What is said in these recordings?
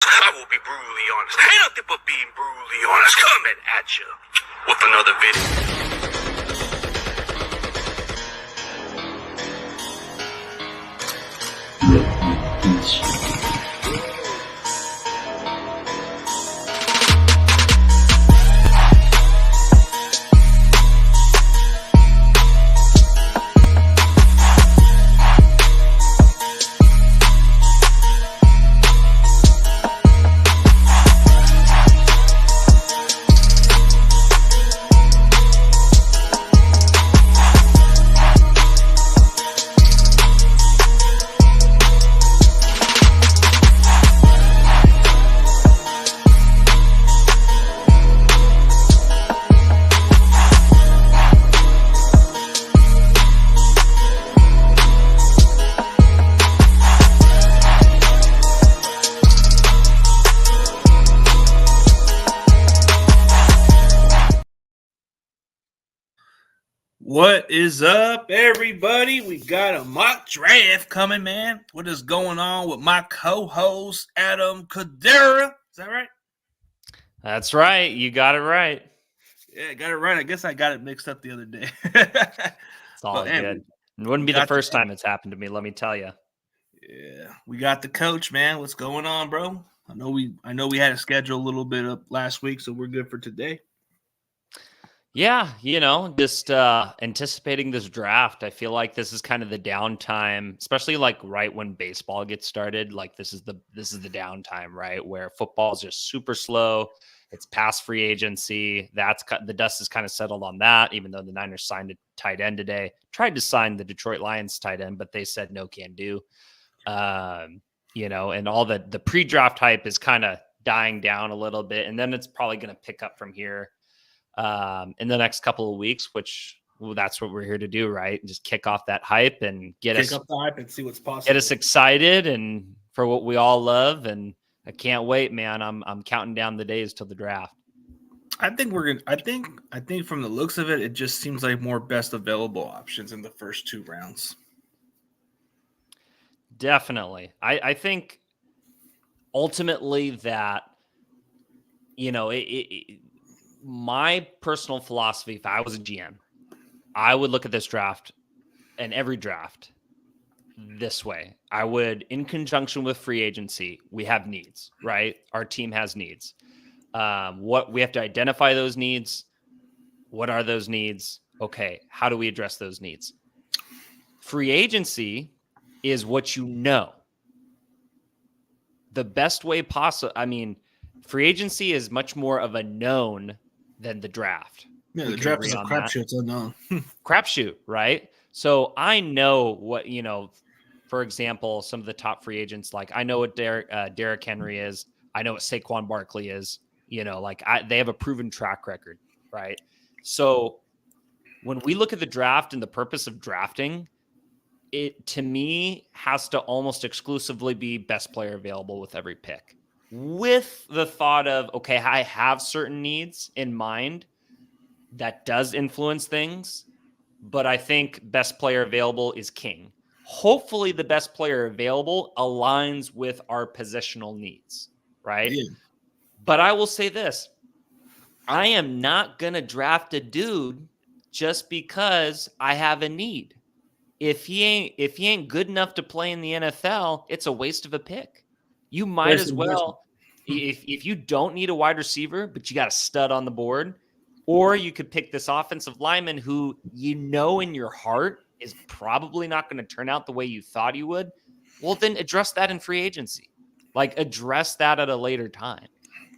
I will be brutally honest. Ain't nothing but being brutally honest. Coming at you with another video. What is up, everybody? We got a mock draft coming, man. What is going on with my co-host, Adam Cadera? Is that right? That's right. You got it right. Yeah, got it right. I guess I got it mixed up the other day. It's all man, good. It wouldn't be the first time it's happened to me, let me tell you. Yeah, we got the coach, man. What's going on, bro? I know we had to schedule a little bit up last week, so we're good for today. Yeah, just anticipating this draft. I feel like this is kind of the downtime, especially like right when baseball gets started. Like this is the downtime, right, where football is just super slow. It's past free agency. The dust is kind of settled on that. Even though the Niners signed a tight end today, tried to sign the Detroit Lions tight end, but they said no, can do. And all the pre-draft hype is kind of dying down a little bit, and then it's probably going to pick up from here. In the next couple of weeks, that's what we're here to do, right? And just kick off that hype and kick up the hype and see what's possible. Get us excited and for what we all love. And I can't wait, man. I'm counting down the days till the draft. I think I think from the looks of it, it just seems like more best available options in the first two rounds. Definitely. I think ultimately that, my personal philosophy, if I was a GM, I would look at this draft and every draft this way. I would, in conjunction with free agency, we have needs, right? Our team has needs. What we have to identify those needs. What are those needs? Okay, how do we address those needs? Free agency is what you know. The best way possible. I mean, free agency is much more of a known than the draft. Yeah, the draft is a crapshoot. It's unknown. Crapshoot, right? So I know what, for example, some of the top free agents, like I know what Derrick Henry is. I know what Saquon Barkley is. They have a proven track record, right? So when we look at the draft and the purpose of drafting, it, to me, has to almost exclusively be best player available with every pick. With the thought of, okay, I have certain needs in mind that does influence things, but I think best player available is king. Hopefully the best player available aligns with our positional needs, right? Yeah. But I will say this, I am not going to draft a dude just because I have a need. If he ain't good enough to play in the NFL, it's a waste of a pick. You might as well, if you don't need a wide receiver, but you got a stud on the board, or you could pick this offensive lineman who in your heart is probably not going to turn out the way you thought he would, well, then address that in free agency. Like, address that at a later time.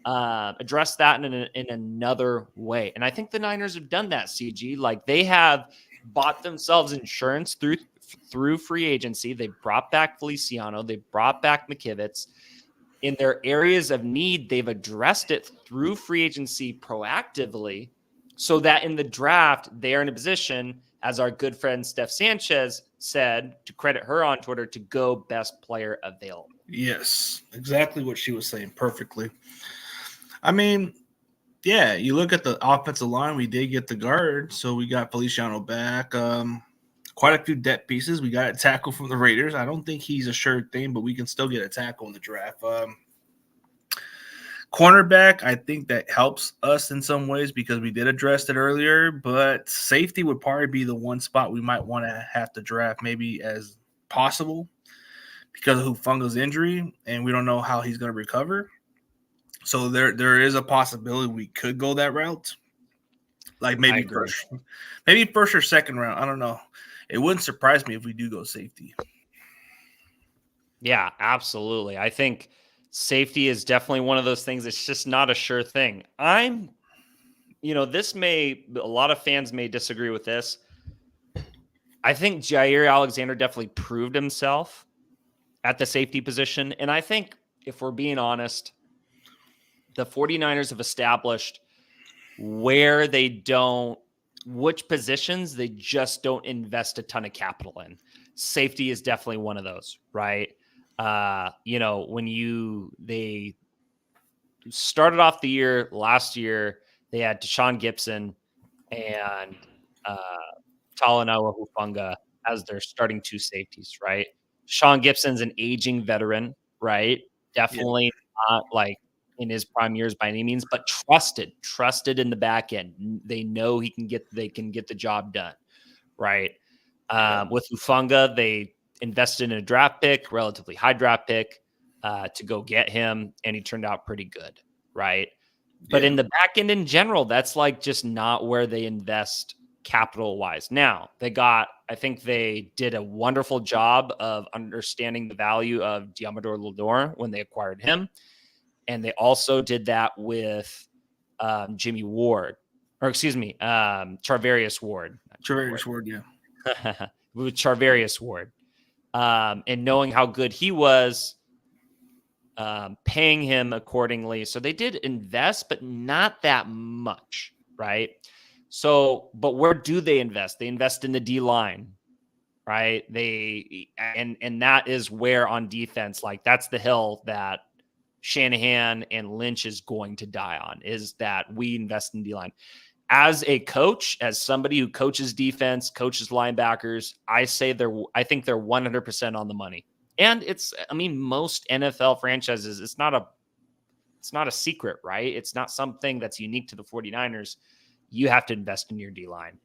Address that in another way. And I think the Niners have done that, CG. Like, they have bought themselves insurance through free agency. They brought back Feliciano. They brought back McKivitz. In their areas of need, they've addressed it through free agency proactively so that in the draft, they are in a position, as our good friend Steph Sanchez said, to credit her on Twitter, to go best player available. Yes, exactly what she was saying perfectly. I mean, yeah, you look at the offensive line, we did get the guard, so we got Feliciano back. Quite a few depth pieces. We got a tackle from the Raiders. I don't think he's a sure thing, but we can still get a tackle in the draft. Cornerback, I think that helps us in some ways because we did address it earlier, but safety would probably be the one spot we might want to have to draft maybe as possible because of Hufunga's injury, and we don't know how he's going to recover. So there is a possibility we could go that route. Like maybe first or second round. I don't know. It wouldn't surprise me if we do go safety. Yeah, absolutely. I think safety is definitely one of those things. It's just not a sure thing. A lot of fans may disagree with this. I think Jair Alexander definitely proved himself at the safety position. And I think if we're being honest, the 49ers have established which positions they just don't invest a ton of capital in. Safety is definitely one of those, right? When they started off the year last year, they had Deshaun Gibson and Talanoa Hufanga as their starting two safeties, right? Sean Gibson's an aging veteran, right? Definitely not like in his prime years by any means, but trusted in the back end. They know they can get the job done, right? With Hufanga, they invested in a draft pick, relatively high draft pick, to go get him, and he turned out pretty good, right? But in the back end in general, that's like just not where they invest capital wise. Now I think they did a wonderful job of understanding the value of Diamador Lador when they acquired him. And they also did that with Charvarius Ward. Charvarius Ward, yeah. With Charvarius Ward. And knowing how good he was, paying him accordingly. So they did invest, but not that much, right? So, but where do they invest? They invest in the D-line, right? And that is where on defense, like that's the hill that Shanahan and Lynch is going to die on, is that we invest in D-line. As a coach, as somebody who coaches defense, coaches linebackers, I think they're 100% on the money. And most NFL franchises, it's not a secret, right? It's not something that's unique to the 49ers. You have to invest in your D-line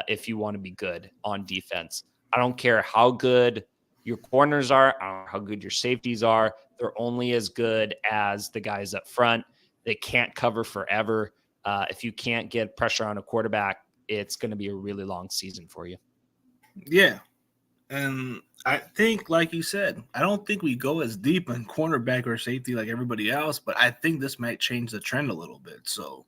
if you want to be good on defense. I don't care how good your corners are, I don't know how good your safeties are. They're only as good as the guys up front. They can't cover forever. If you can't get pressure on a quarterback, it's going to be a really long season for you. Yeah. And I think, like you said, I don't think we go as deep in cornerback or safety like everybody else, but I think this might change the trend a little bit. So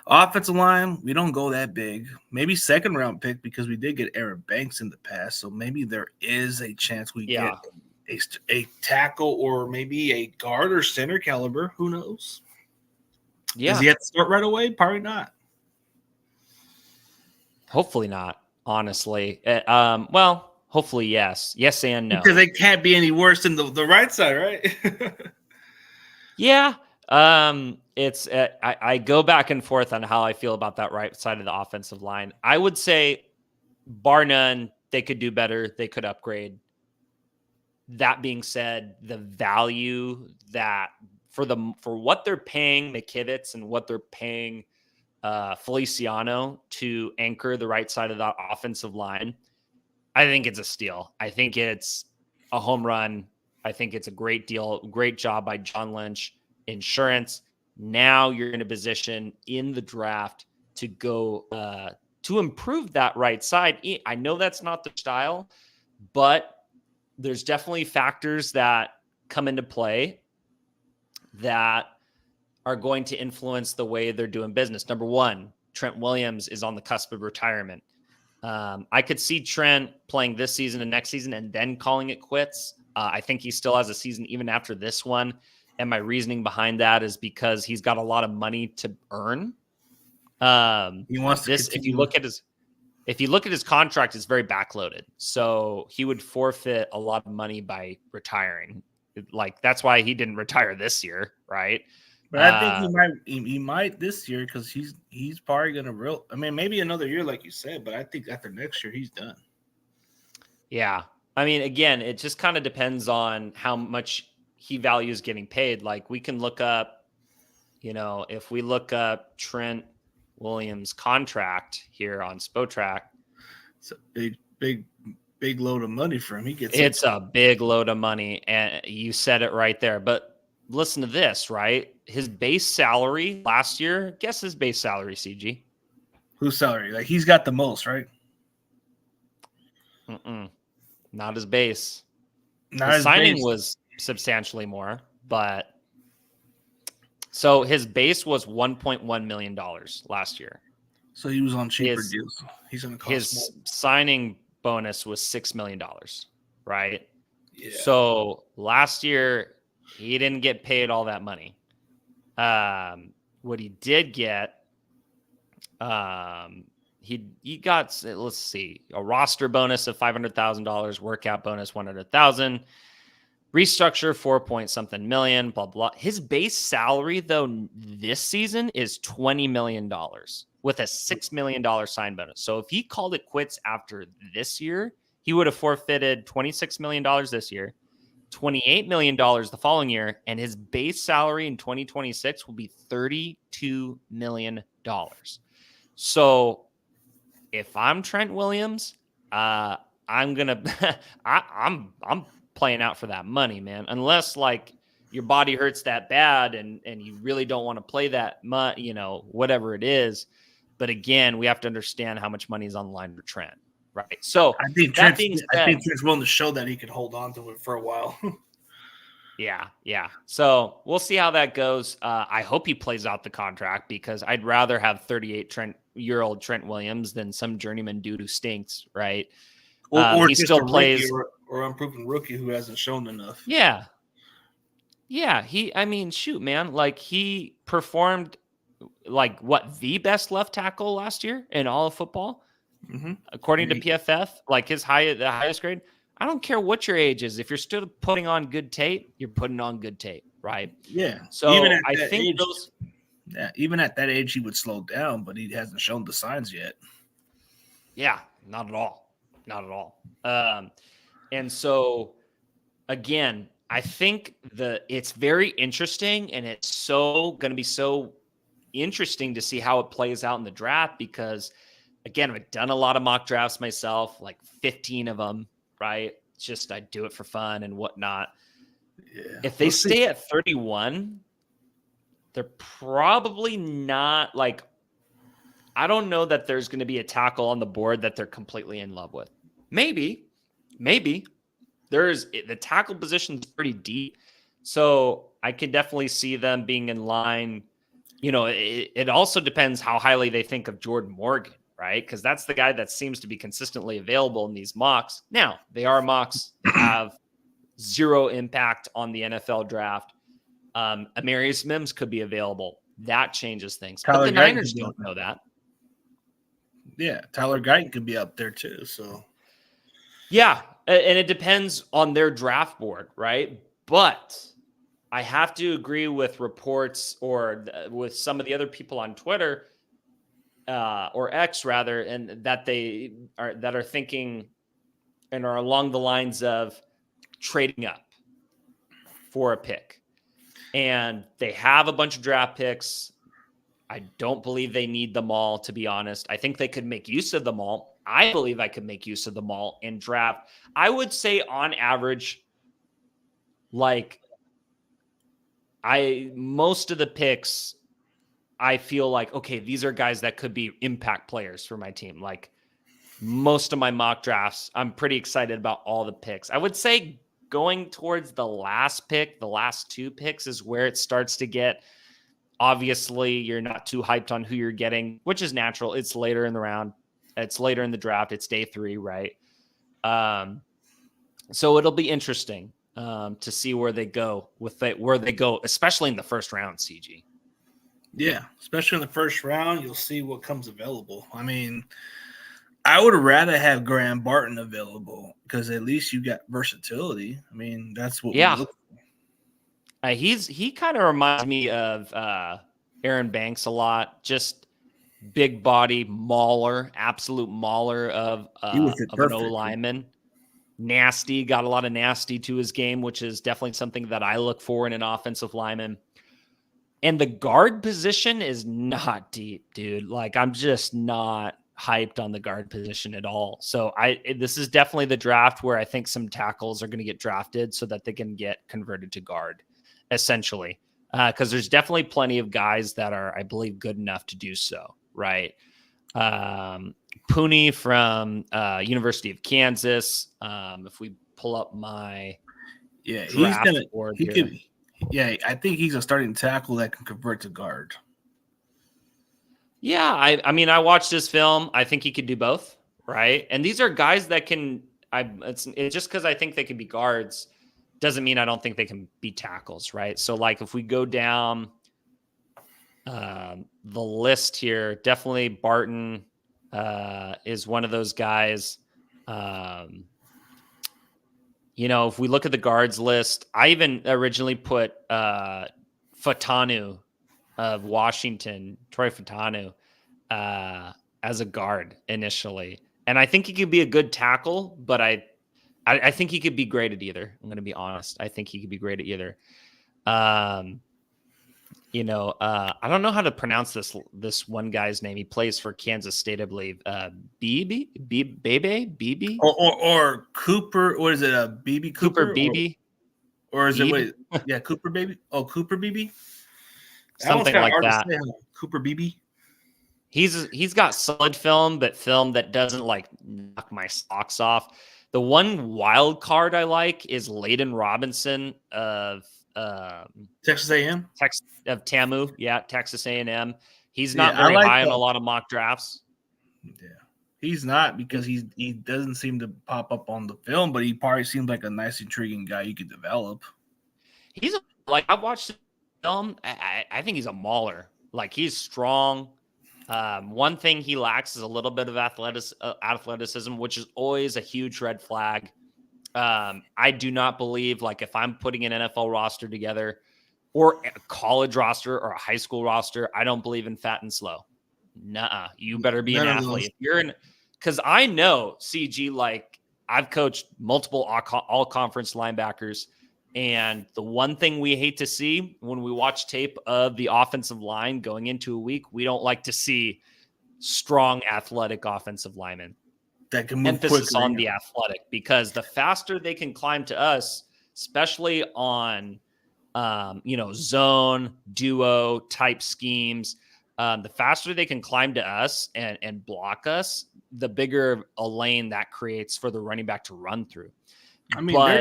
offensive line, we don't go that big. Maybe second round pick because we did get Aaron Banks in the past. So maybe there is a chance we get a tackle or maybe a guard or center caliber. Who knows? Yeah. Does he have to start right away? Probably not. Hopefully not, honestly. Hopefully yes. Yes and no. Because it can't be any worse than the right side, right? Yeah. I go back and forth on how I feel about that right side of the offensive line. I would say, bar none, they could do better. They could upgrade. That being said, the value that for what they're paying McKivitz and what they're paying Feliciano to anchor the right side of the offensive line, I think it's a steal. I think it's a home run. I think it's a great deal. Great job by John Lynch. Insurance. Now you're in a position in the draft to go to improve that right side. I know that's not the style, but there's definitely factors that come into play that are going to influence the way they're doing business. Number one, Trent Williams is on the cusp of retirement. I could see Trent playing this season and next season and then calling it quits. I think he still has a season even after this one. And my reasoning behind that is because he's got a lot of money to earn. He wants to if you look at his contract, it's very backloaded. So he would forfeit a lot of money by retiring. Like that's why he didn't retire this year, right? But I think he might this year because he's probably gonna maybe another year, like you said. But I think after next year, he's done. Yeah, I mean, again, it just kind of depends on how much he values getting paid. Like we can look up if we look up Trent Williams' contract here on Spotrac, It's a big load of money for him. It's a big load of money, and you said it right there. But listen to this, right? His base salary last year, guess his base salary, CG. Whose salary? Like, he's got the most, right? Not his base. Not His signing was substantially more, but so his base was $1.1 million last year. So he was on cheaper deals. He's going to cost his more. Signing bonus was $6 million, right? Yeah. So last year he didn't get paid all that money. What he did get, he got, let's see, a roster bonus of $500,000, workout bonus $100,000, restructure 4-point-something million, blah blah. His base salary though this season is $20 million with a $6 million sign bonus. So if he called it quits after this year, he would have forfeited $26 million this year, $28 million the following year, and his base salary in 2026 will be $32 million. So if I'm Trent Williams, I'm gonna I'm playing out for that money, man. Unless like your body hurts that bad and you really don't want to play that much, whatever it is. But again, we have to understand how much money is on the line for Trent, right? So I think Trent's willing to show that he can hold on to it for a while. Yeah. So we'll see how that goes. I hope he plays out the contract because I'd rather have 38-year-old Trent Williams than some journeyman dude who stinks, right? Or he still plays or unproven rookie who hasn't shown enough. Yeah. Shoot, man. Like he performed like the best left tackle last year in all of football, according to PFF. Like the highest grade. I don't care what your age is. If you're still putting on good tape, you're putting on good tape, right? Yeah. So I think even at that age, he would slow down, but he hasn't shown the signs yet. Yeah, not at all. And so again, I think it's very interesting, and it's going to be so interesting to see how it plays out in the draft because, again, I've done a lot of mock drafts myself, like 15 of them. Right? It's just I do it for fun and whatnot. Yeah. If they stay at 31, they're probably not like, I don't know that there's going to be a tackle on the board that they're completely in love with. Maybe the tackle position is pretty deep. So I can definitely see them being in line. It also depends how highly they think of Jordan Morgan. Right? Because that's the guy that seems to be consistently available in these mocks. Now, they are mocks, have zero impact on the NFL draft. Amarius Mims could be available. That changes things. But the Niners don't know that. Yeah, Tyler Guyton could be up there too. So, yeah, and it depends on their draft board, right? But I have to agree with reports or with some of the other people on Twitter or X rather, and that are thinking and are along the lines of trading up for a pick. And they have a bunch of draft picks. I don't believe they need them all, to be honest. I think they could make use of them all. I believe I could make use of them all in draft. I would say on average, like most of the picks, I feel like, okay, these are guys that could be impact players for my team. Like most of my mock drafts, I'm pretty excited about all the picks. I would say going towards the last pick, the last two picks is where it starts to get, obviously you're not too hyped on who you're getting, which is natural. It's later in the round. It's later in the draft. It's day 3, right? So it'll be interesting to see where they go especially in the first round, CG. Yeah, especially in the first round, you'll see what comes available. I mean, I would rather have Graham Barton available because at least you got versatility. I mean, that's what we look for. He kind of reminds me of Aaron Banks a lot. Just big body mauler, absolute mauler of an O lineman. Nasty, got a lot of nasty to his game, which is definitely something that I look for in an offensive lineman. And the guard position is not deep, dude. Like, I'm just not hyped on the guard position at all. So this is definitely the draft where I think some tackles are going to get drafted so that they can get converted to guard, essentially. Because there's definitely plenty of guys that are, I believe, good enough to do so, right? Pooney from University of Kansas. If we pull up my board here. Yeah, I think he's a starting tackle that can convert to guard. Yeah, I mean, I watched this film. I think he could do both, right? And these are guys that can. It's just because I think they can be guards doesn't mean I don't think they can be tackles, right? So, like, if we go down the list here, definitely Barton is one of those guys. If we look at the guards list, I even originally put Fatanu of Washington, Troy Fatanu, as a guard initially. And I think he could be a good tackle, but I think he could be great at either. I'm going to be honest. I think he could be great at either. I don't know how to pronounce this one guy's name. He plays for Kansas State, I believe. Bebe? Or Cooper. What is it? BB Cooper? Beebe? Or is it? Yeah, Cooper Baby. Oh, Cooper Beebe. Something like that. Cooper Beebe. He's got solid film, but film that doesn't like knock my socks off. The one wild card I like is Layden Robinson of Texas A&M. Of TAMU, Texas A&M. He's not very high on a lot of mock drafts. Yeah, he's not because he doesn't seem to pop up on the film, but he probably seems like a nice, intriguing guy you could develop. I've watched the film. I think he's a mauler. Like, he's strong. One thing he lacks is a little bit of athleticism, which is always a huge red flag. I do not believe, like, if I'm putting an NFL roster together or a college roster or a high school roster, I don't believe in fat and slow. Nuh-uh. You better be an athlete. Because I know CG, like, I've coached multiple all conference linebackers. And the one thing we hate to see when we watch tape of the offensive line going into a week, we don't like to see strong, athletic offensive linemen. That can move emphasis on the athletic, because the faster they can climb to us, especially on, zone, duo type schemes, the faster they can climb to us and block us, the bigger a lane that creates for the running back to run through. I mean,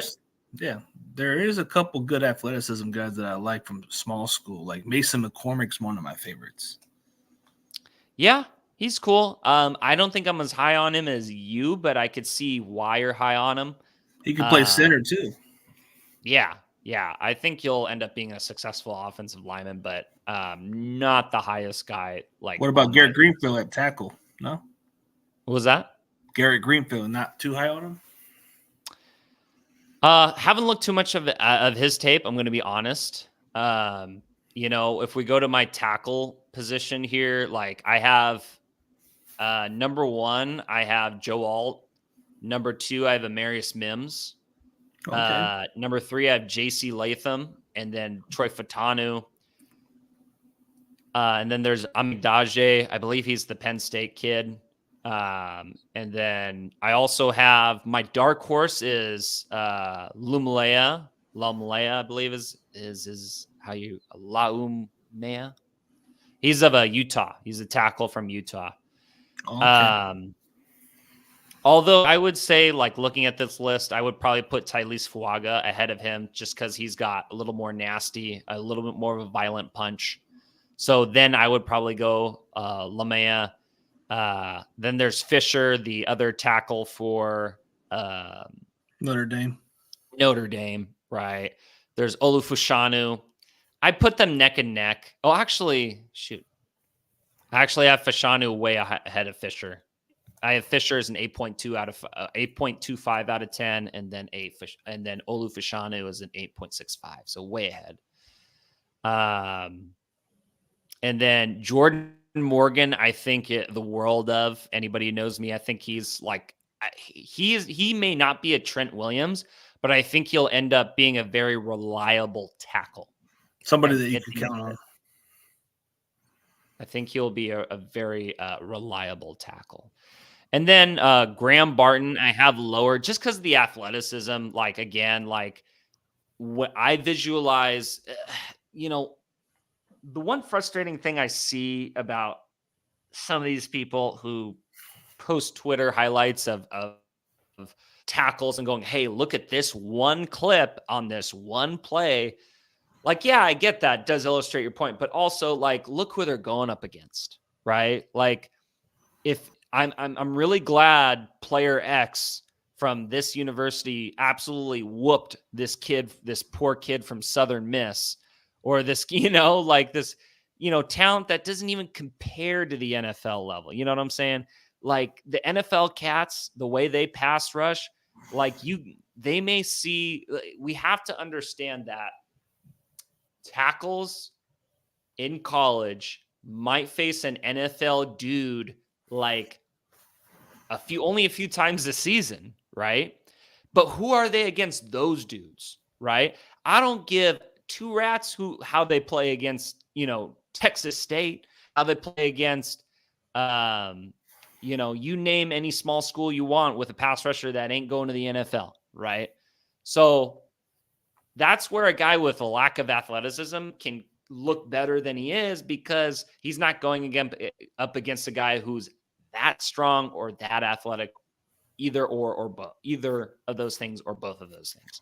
there is a couple good athleticism guys that I like from small school. Like Mason McCormick's one of my favorites. Yeah, he's cool. I don't think I'm as high on him as you, but I could see why you're high on him. He can play center too. Yeah. I think you'll end up being a successful offensive lineman, but not the highest guy. Like, what about Garrett Greenfield at tackle? No. What was that? Garrett Greenfield, not too high on him. Haven't looked too much of his tape. I'm going to be honest. If we go to my tackle position here, like, I have number 1, I have Joe Alt. Number 2, I have Amarius Mims. Okay. Number 3, I have JC Latham, and then Troy Fatanu. And then there's Amidaje. I believe he's the Penn State kid. And then I also have my dark horse is Laumea, I believe is how you Laumea. He's of Utah. He's a tackle from Utah. Okay. Although I would say, like, looking at this list, I would probably put Tyrese Fuaga ahead of him just because he's got a little more nasty, a little bit more of a violent punch. So then I would probably go Laumea. Then there's Fisher, the other tackle for Notre Dame, right? There's Olufushanu. I put them neck and neck. Oh, actually, shoot. I actually have Fashanu way ahead of Fisher. I have Fisher as an 8.25 out of 10, and then Olufushanu is an 8.65, so way ahead. And then Jordan Morgan, I think the world of anybody who knows me. I think he's like, he may not be a Trent Williams, but I think he'll end up being a very reliable tackle. Somebody that you can count on. I think he'll be a very reliable tackle. And then Graham Barton, I have lower just because of the athleticism. Like, again, like what I visualize, the one frustrating thing I see about some of these people who post Twitter highlights of tackles and going, hey, look at this one clip on this one play. Like, yeah, I get that. It does illustrate your point, but also like, look who they're going up against, right? Like, if I'm really glad player X from this university absolutely whooped this poor kid from Southern Miss, or this, like this, talent that doesn't even compare to the NFL level. You know what I'm saying? Like the NFL cats, the way they pass rush, they may see, we have to understand that tackles in college might face an NFL dude like only a few times a season, right? But who are they against those dudes, right? I don't give two rats how they play against, Texas State, how they play against, you name any small school you want with a pass rusher that ain't going to the NFL, right? So that's where a guy with a lack of athleticism can look better than he is, because he's not going up against a guy who's that strong or that athletic, either both, either of those things or both of those things.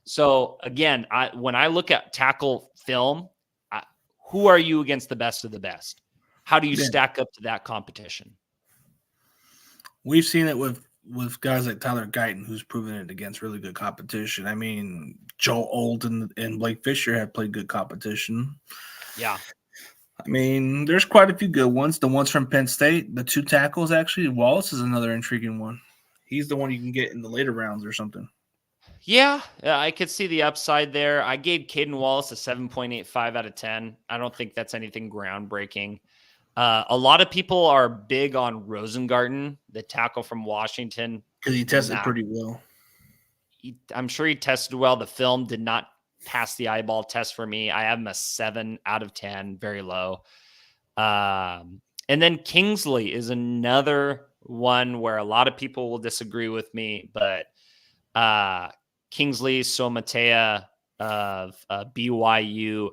So again, when I look at tackle film, who are you against the best of the best? How do you stack up to that competition? We've seen it with guys like Tyler Guyton, who's proven it against really good competition. I mean, Joe Oldham and Blake Fisher have played good competition. Yeah. I mean, there's quite a few good ones. The ones from Penn State, the two tackles, actually. Wallace is another intriguing one. He's the one you can get in the later rounds or something. Yeah, I could see the upside there. I gave Caden Wallace a 7.85 out of 10. I don't think that's anything groundbreaking. A lot of people are big on Rosengarten, the tackle from Washington. Because he tested pretty well. I'm sure he tested well. The film did not pass the eyeball test for me. I have him a 7 out of 10, very low. And then Kingsley is another one where a lot of people will disagree with me, but Kingsley Somatea of BYU,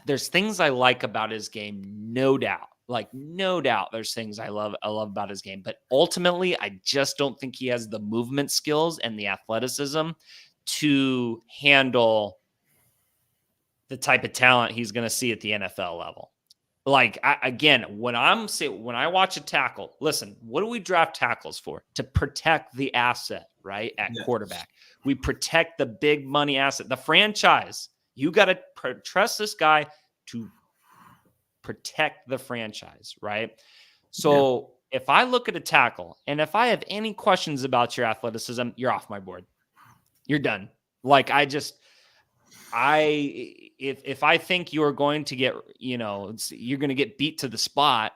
there's things I like about his game, no doubt. Like, no doubt there's things I love about his game. But ultimately, I just don't think he has the movement skills and the athleticism to handle the type of talent he's going to see at the NFL level. Like, when I watch a tackle, listen, what do we draft tackles for? To protect the asset, right? At quarterback. We protect the big money asset, the franchise. You got to trust this guy to protect the franchise, right? So if I look at a tackle and if I have any questions about your athleticism, you're off my board. You're done. Like, if I think you're going to get, you're going to get beat to the spot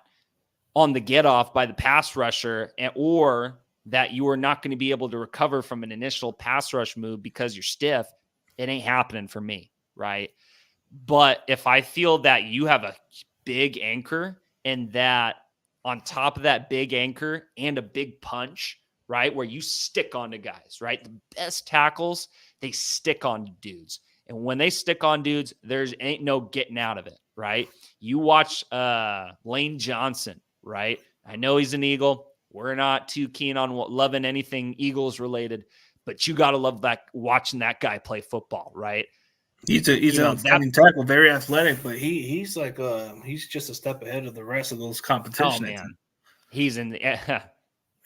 on the get off by the pass rusher, or that you are not going to be able to recover from an initial pass rush move because you're stiff, it ain't happening for me. Right. But if I feel that you have a big anchor, and that on top of that big anchor and a big punch, right, where you stick onto guys, right? The best tackles, they stick on dudes. And when they stick on dudes, ain't no getting out of it, right? You watch Lane Johnson, right? I know he's an Eagle. We're not too keen on loving anything Eagles related, but you got to love watching that guy play football, right? He's an outstanding tackle, very athletic, but he's like he's just a step ahead of the rest of those competition. Oh man, he's in the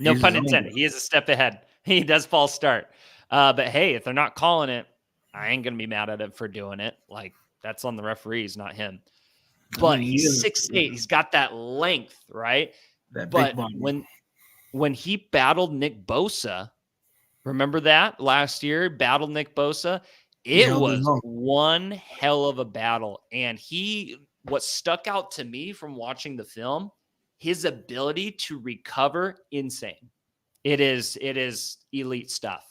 no pun intended. He is a step ahead. He does false start, but hey, if they're not calling it, I ain't gonna be mad at him for doing it. Like, that's on the referees, not him. But he's 6'8". He's got that length, right? But when he battled Nick Bosa, remember that last year? Battled Nick Bosa. It was one hell of a battle. And what stuck out to me from watching the film, his ability to recover, insane. It is elite stuff.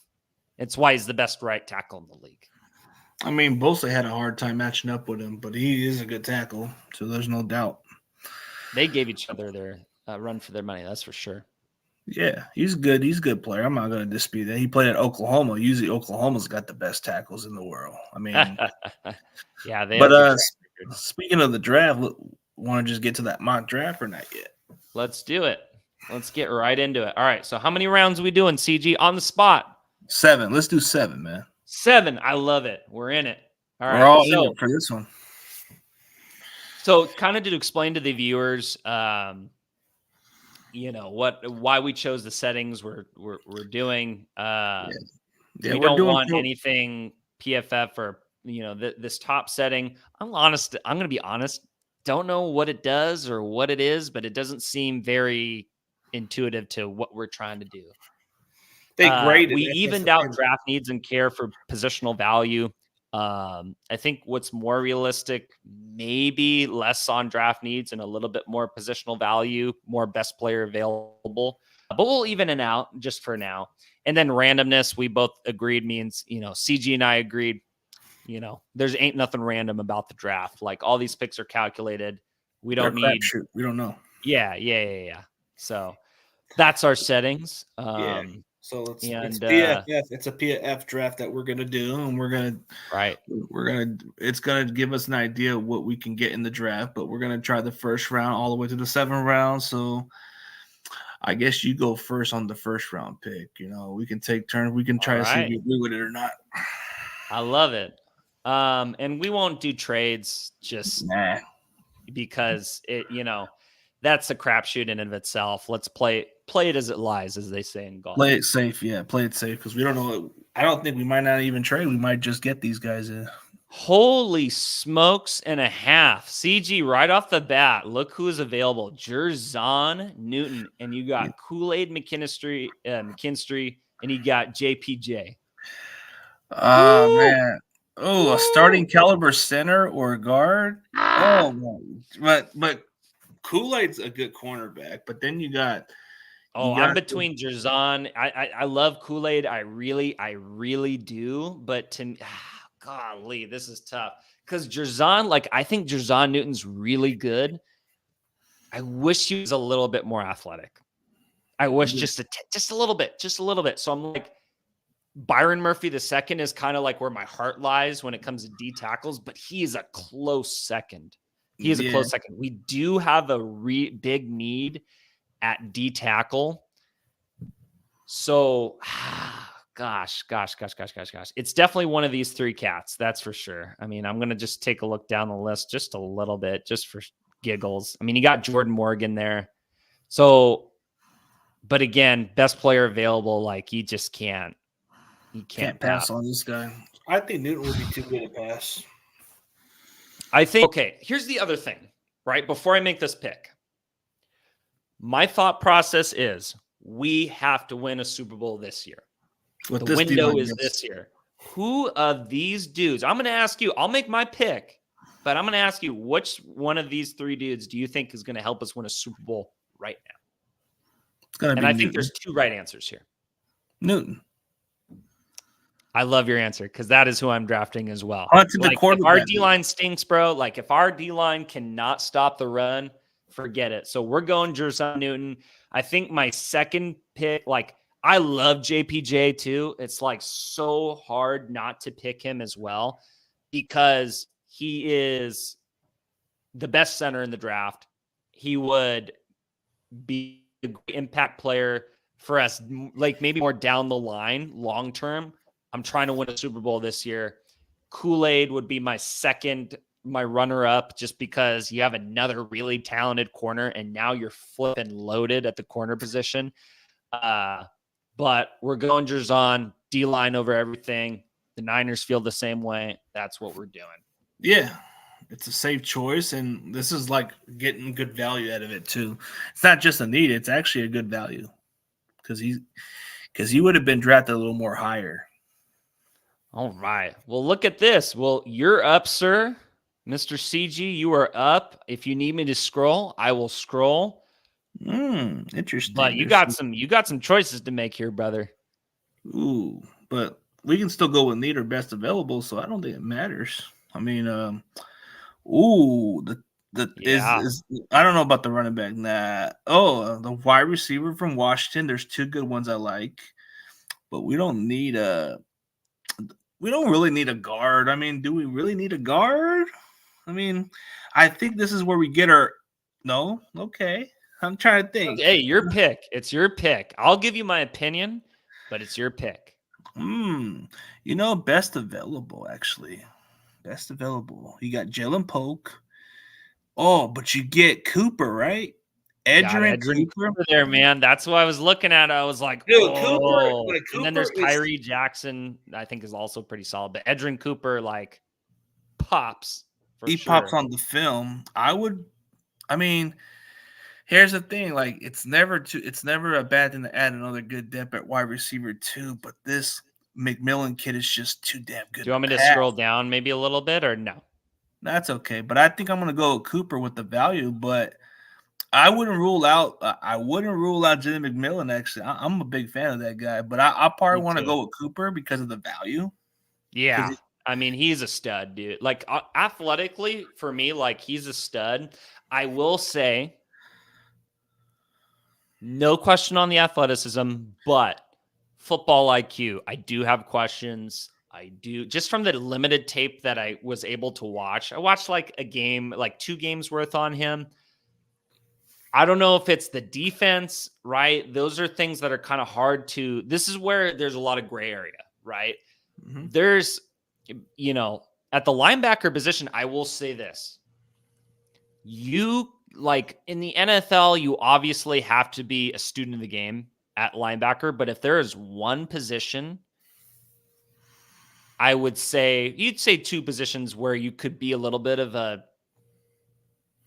It's why he's the best right tackle in the league. I mean, Bosa had a hard time matching up with him, but he is a good tackle, so there's no doubt. They gave each other their run for their money. That's for sure. Yeah, he's good. He's a good player. I'm not going to dispute that. He played at Oklahoma. Usually, Oklahoma's got the best tackles in the world. I mean, yeah, they but have speaking of the draft, want to just get to that mock draft or not yet? Let's do it. Let's get right into it. All right. So, how many rounds are we doing, CG? On the spot. 7. Let's do 7, man. 7. I love it. We're in it. All right. We're all in it for this one. So, kind of to explain to the viewers, why we chose the settings we're doing. We don't want anything PFF or this top setting. I'm going to be honest. Don't know what it does or what it is, but it doesn't seem very intuitive to what we're trying to do. We evened out draft needs and care for positional value. I think what's more realistic, maybe less on draft needs and a little bit more positional value, more best player available. But we'll even it out just for now. And then randomness, we both agreed means, CG and I agreed, there's ain't nothing random about the draft. Like all these picks are calculated. We don't need. We don't know. Yeah. So that's our settings. So it's PFF. It's a PFF draft that we're gonna do, and it's gonna give us an idea of what we can get in the draft. But we're gonna try the first round all the way to the 7th round. So I guess you go first on the first round pick. We can take turns. We can try to see if you agree with it or not. I love it. And we won't do trades just because it, that's a crapshoot in and of itself. Let's play it as it lies, as they say in golf. Play it safe, play it safe because we don't know. I don't think we might not even trade. We might just get these guys in. Holy smokes and a half. CG right off the bat. Look who's available. Jer'Zhan Newton. And you got Kool-Aid McKinstry, and you got JPJ. Oh, man. Oh, a starting caliber center or guard? Oh, man. But Kool-Aid's a good cornerback, but then you got I'm between Jer'Zhan. I love Kool-Aid. I really do. But golly, this is tough. Because Jer'Zhan, I think Jer'Zhan Newton's really good. I wish he was a little bit more athletic. I wish just a little bit. So I'm like, Byron Murphy II is kind of like where my heart lies when it comes to D tackles, but he is a close second. He is a close second. We do have a big need at D tackle. So, gosh. It's definitely one of these 3 cats. That's for sure. I mean, I'm going to just take a look down the list just a little bit, just for giggles. I mean, you got Jordan Morgan there. So, but again, best player available, you just can't. You can't pass on this guy. I think Newton would be too good to pass. I think, okay, here's the other thing, right? Before I make this pick, my thought process is we have to win a Super Bowl this year. The window is this year. Who of these dudes, I'm going to ask you, I'll make my pick, but I'm going to ask you, which one of these 3 dudes do you think is going to help us win a Super Bowl right now? And I think there's 2 right answers here. Newton. I love your answer because that is who I'm drafting as well. If our D-line stinks, bro, if our D-line cannot stop the run, forget it. So we're going Jer'Zhan Newton. I think my second pick, I love JPJ too. It's so hard not to pick him as well because he is the best center in the draft. He would be a great impact player for us, maybe more down the line, long term. I'm trying to win a Super Bowl this year. Kool-Aid would be my runner-up just because you have another really talented corner, and now you're flipping loaded at the corner position. But we're going Jer'Zhan, D-line over everything. The Niners feel the same way. That's what we're doing. Yeah, it's a safe choice, and this is getting good value out of it too. It's not just a need; it's actually a good value because he would have been drafted a little more higher. All right. Well, look at this. Well, you're up, sir. Mr. CG, you are up. If you need me to scroll, I will scroll. Interesting. But you got some choices to make here, brother. Ooh, but we can still go with need or best available, so I don't think it matters. I mean, ooh, the Yeah. is I don't know about the running back. Nah. Oh, the wide receiver from Washington. There's two good ones I like, but we don't really need a guard. I mean, do we really need a guard? I mean, I think this is where we get our no. Okay. I'm trying to think. Hey, your pick. It's your pick. I'll give you my opinion, but it's your pick. Best available, actually. Best available. You got Jalen Polk. Oh, but you get Cooper, right? Got Edgerrin Edgerrin Cooper. Cooper there, man. That's what I was looking at. I was like, Dude, oh. Cooper And then there's is Tyree Jackson, I think is also pretty solid. But Edgerrin Cooper, like, pops for he sure. pops on the film. I mean, here's the thing, like it's never a bad thing to add another good depth at wide receiver too, but this McMillan kid is just too damn good. Do you want me to pass. scroll down maybe a little bit or no? That's okay, but I think I'm gonna go with Cooper with the value, but I wouldn't rule out Jimmy McMillan. Actually, I'm a big fan of that guy, but I probably want to go with Cooper because of the value. Yeah, I mean he's a stud, dude. Like athletically, for me, like he's a stud. I will say, no question on the athleticism, but football IQ, I do have questions. I do, just from the limited tape that I was able to watch. I watched like a game, like 2 games worth on him. I don't know if it's the defense, right? Those are things that are kind of hard to. This is where there's a lot of gray area, right? Mm-hmm. There's, at the linebacker position, I will say this. You, like in the NFL, you obviously have to be a student of the game at linebacker. But if there is one position, I would say you'd say 2 positions where you could be a little bit of a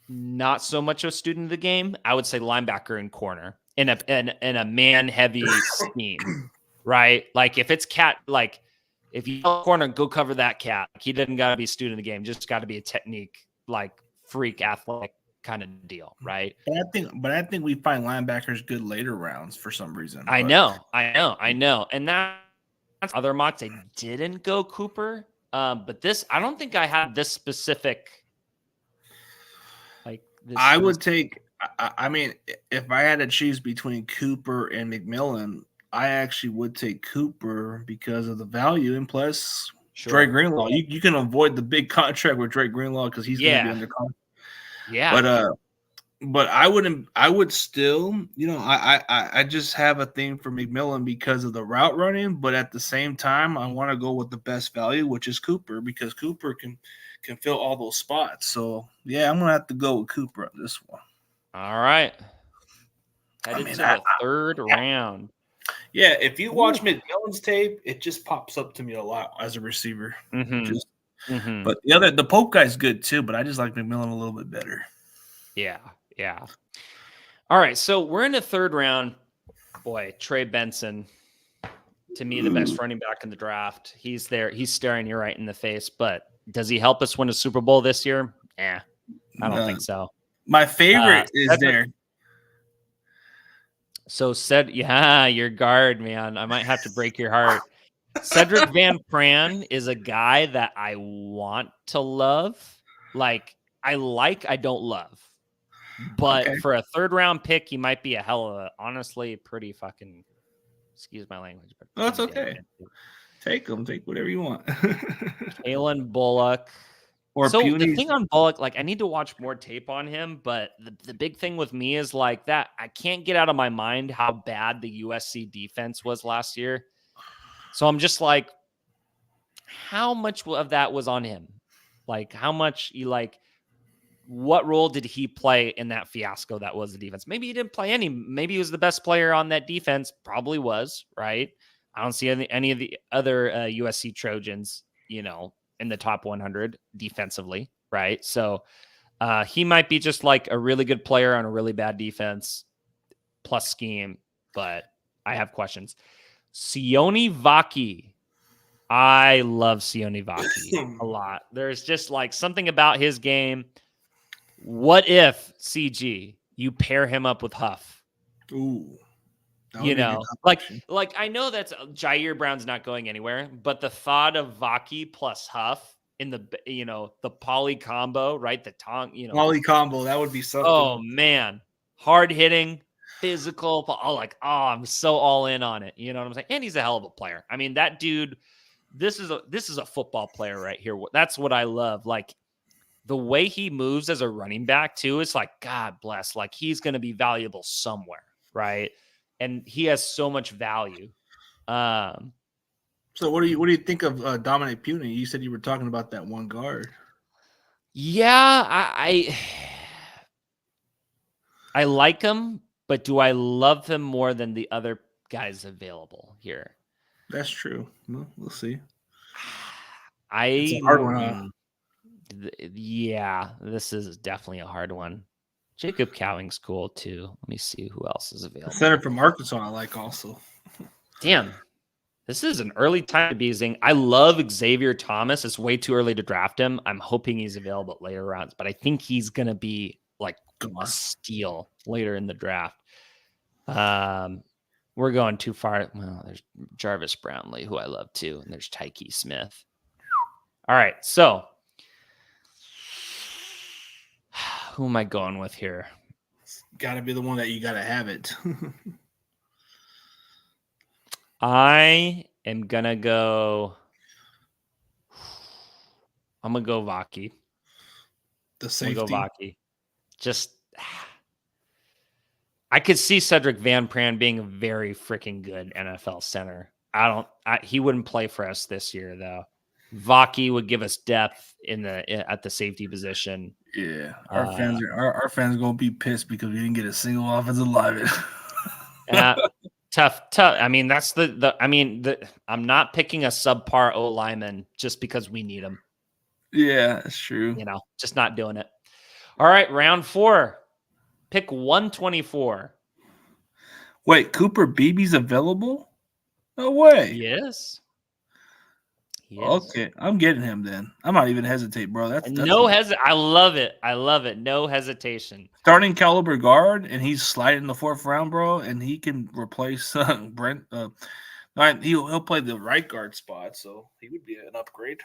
not so much a student of the game. I would say linebacker and corner in a man heavy scheme, right? Like if it's cat, like if you corner, go cover that cat. He didn't got to be a student of the game, just got to be a technique, like freak athletic kind of deal, right? But I think we find linebackers good later rounds for some reason. I know. And that's other mocks. I didn't go Cooper. But this, I don't think I had this specific. Like this, I would take. I mean, if I had to choose between Cooper and McMillan, I actually would take Cooper because of the value, and plus Dre Greenlaw. You can avoid the big contract with Dre Greenlaw because he's going to be under contract. Yeah, but I would still, I just have a thing for McMillan because of the route running, but at the same time, I want to go with the best value, which is Cooper, because Cooper can fill all those spots. So yeah, I'm gonna have to go with Cooper on this one. All right. Headed to the third round. Yeah, if you watch McMillan's tape, it just pops up to me a lot as a receiver. Mm-hmm. But the Pope guy's good too, but I just like McMillan a little bit better. Yeah. All right, so we're in the third round. Boy, Trey Benson, to me, the best running back in the draft. He's there. He's staring you right in the face. But does he help us win a Super Bowl this year? I don't think so. My favorite is there. So your guard, man. I might have to break your heart. Cedric Van Pran is a guy that I want to love. I don't love. But for a third round pick, he might be a hell of a, honestly, pretty fucking, excuse my language. But that's okay. Take them. Take whatever you want. Kalen Bullock. The thing on Bullock, I need to watch more tape on him, but the big thing with me is that I can't get out of my mind how bad the USC defense was last year. So I'm just how much of that was on him? How much what role did he play in that fiasco that was the defense? Maybe he didn't play any. Maybe he was the best player on that defense. Probably was, right? I don't see any of the other USC Trojans, in the top 100 defensively, right? So he might be just a really good player on a really bad defense plus scheme, but I have questions. Sione Vaki. I love Sione Vaki a lot. There's just something about his game. What if, CG, you pair him up with Huff? Ooh. That would be a good combination. like I know that's Jair Brown's not going anywhere, but the thought of Vaki plus Huff in the the poly combo, right? The tongue, Molly combo, that would be something. oh man, hard hitting, physical. I'm so all in on it. You know what I'm saying? And he's a hell of a player. I mean, that dude. This is a football player right here. That's what I love. Like the way he moves as a running back too. It's like God bless. Like he's going to be valuable somewhere, right? And he has so much value. So what do you think of Dominic Puny? You said you were talking about that one guard. Yeah, I like him, but do I love him more than the other guys available here? That's true. Well, we'll see. It's a hard one, huh? Yeah, this is definitely a hard one. Jacob Cowing's cool too. Let me see who else is available. The center from Arkansas, I like also. Damn, this is an early time to be using. I love Xavier Thomas. It's way too early to draft him. I'm hoping he's available later rounds, but I think he's gonna be like a steal later in the draft. We're going too far. Well, there's Jarvis Brownlee, who I love too, and there's Tyke Smith. All right, so who am I going with here? Got to be the one that you got to have it. I am gonna go. I'm gonna go Vaki. The safety. I'm gonna go Vaki. Just. I could see Cedric Van Pran being a very freaking good NFL center. He wouldn't play for us this year though. Vaki would give us depth at the safety position. Yeah, our fans are gonna be pissed because we didn't get a single offensive lineman. Tough. I mean, that's I'm not picking a subpar O lineman just because we need him. Yeah, that's true. Just not doing it. All right, round 4. Pick 124. Wait, Cooper Beebe's available? No way. Yes. Okay, I'm getting him then. I'm not even hesitate, bro. That's I love it. I love it. No hesitation. Starting caliber guard, and he's sliding the 4th round, bro, and he can replace Brent. He'll play the right guard spot, so he would be an upgrade.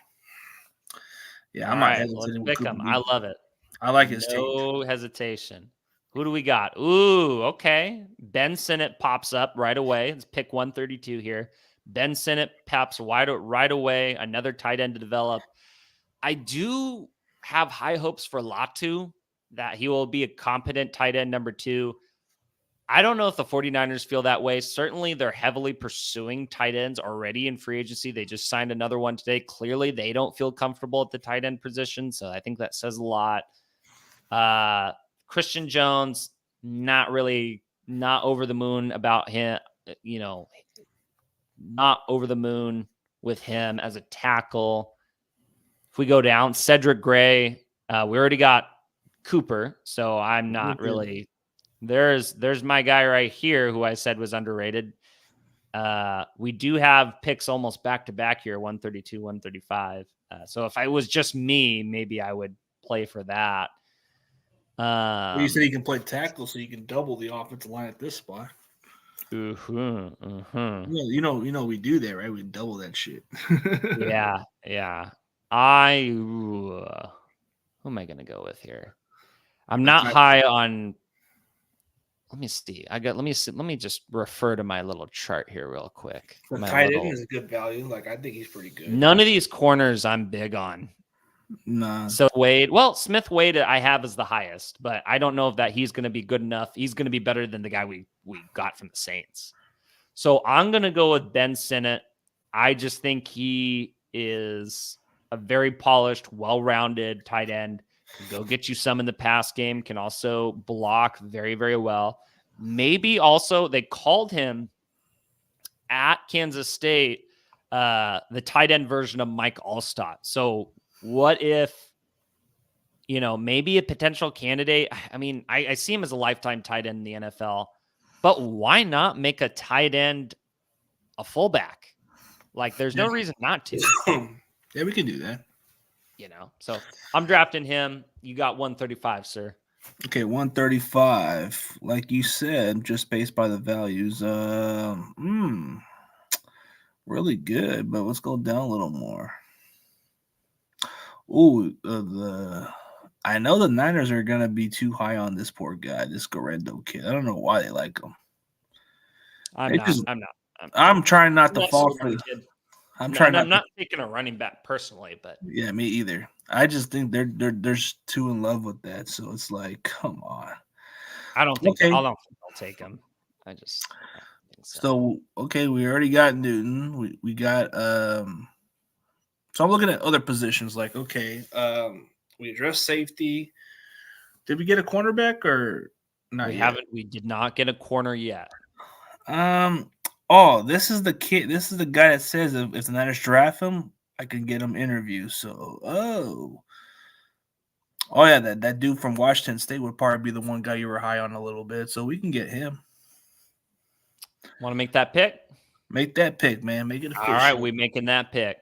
Yeah, I'm not hesitating. Let's pick him. I love it. I like his no hesitation. Who do we got? Ooh, okay. Ben Sinnott pops up right away. Let's pick 132 here. Ben Sinnott pops right away. Another tight end to develop. I do have high hopes for Latu that he will be a competent tight end number 2. I don't know if the 49ers feel that way. Certainly, they're heavily pursuing tight ends already in free agency. They just signed another one today. Clearly, they don't feel comfortable at the tight end position, so I think that says a lot. Christian Jones, not over the moon about him, not over the moon with him as a tackle. If we go down, Cedric Gray, we already got Cooper, so I'm not really. There's my guy right here who I said was underrated. We do have picks almost back to back here, 132, 135. So if I was just me, maybe I would play for that. You said he can play tackle, so you can double the offensive line at this spot. Yeah, we do that, right? We double that shit. yeah. Who am I gonna go with here? I'm not high on. Let me see. Let me just refer to my little chart here real quick. The tight end is a good value. Like I think he's pretty good. None of these corners I'm big on. Nah. So Smith Wade I have as the highest, but I don't know if that he's going to be good enough. He's going to be better than the guy we got from the Saints. So I'm going to go with Ben Sinnott. I just think he is a very polished, well-rounded tight end. Can go get you some in the pass game, can also block very, very well. Maybe also they called him at Kansas State the tight end version of Mike Allstott. So what if, maybe a potential candidate? I mean, I see him as a lifetime tight end in the NFL, but why not make a tight end a fullback? Like, there's no reason not to. Yeah, we can do that. So I'm drafting him. You got 135, sir. Okay, 135. Like you said, just based by the values. Really good, but let's go down a little more. Ooh, I know the Niners are gonna be too high on this poor guy, this Garendo kid. I don't know why they like him. I'm They not. just, I'm not. I'm trying not I'm to not fall sold for. on the kid. I'm No, trying and not I'm to. not taking a running back personally, but Yeah, me either. I just think they're too in love with that. So it's like, come on. I don't think Okay, I don't think they'll take him. I don't think so. so okay, we already got Newton. We got So I'm looking at other positions. Like, okay, we addressed safety. Did we get a cornerback or not We yet? haven't. We did not get a corner yet. Um. Oh, this is the kid. This is the guy that says if the Niners draft him, I can get him interviews. So, oh yeah, that dude from Washington State would probably be the one guy you were high on a little bit. So we can get him. Want to make that pick? Make that pick, man. Make it All right, official. we making that pick.